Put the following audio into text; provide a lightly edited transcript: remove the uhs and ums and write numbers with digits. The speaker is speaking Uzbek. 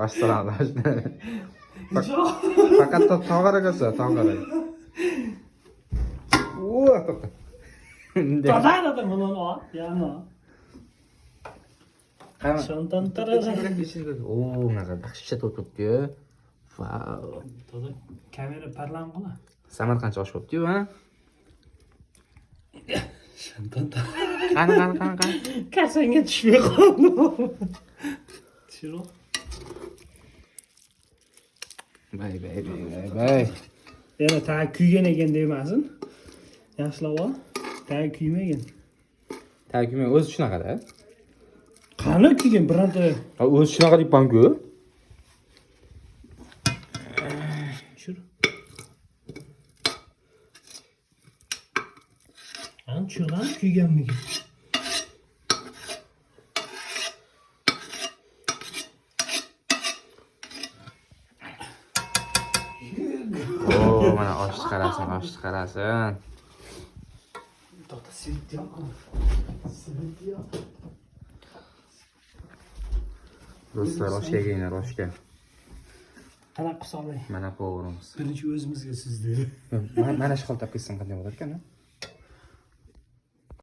Assalom. Faqat tog'araga, tog'araga. O, to'xta. Tadada bunu o. Yani o. Şondan tarara. O, naqa yaxshi to'tibdi-yu. Vau. To'da kamera parlam qila. Samarqandcha osh bo'pti-yu, ha? Şondan tarara. Qani. Kasanga tushmay qoldim. Tushirib. Bay. Yana ta kuygan ekan demasin. Yaxshilab ol. Ta kuymagan. Takimi o'zi shunaqa-da. Qani kuygan bironta. O'zi shunaqa deyapman-ku. Tushir. An tushirgan kuyganmikan? O, mana osh chiqarasin. To'xta, sivit yo'q. Sivit yo'q. Do'stlar, oshga kelinglar, oshga. Qanaqa qilib solay? Mana povurimiz. Birinchi o'zimizga sizdi. Mana shu xil topib ketsam qanday bo'lar ekan?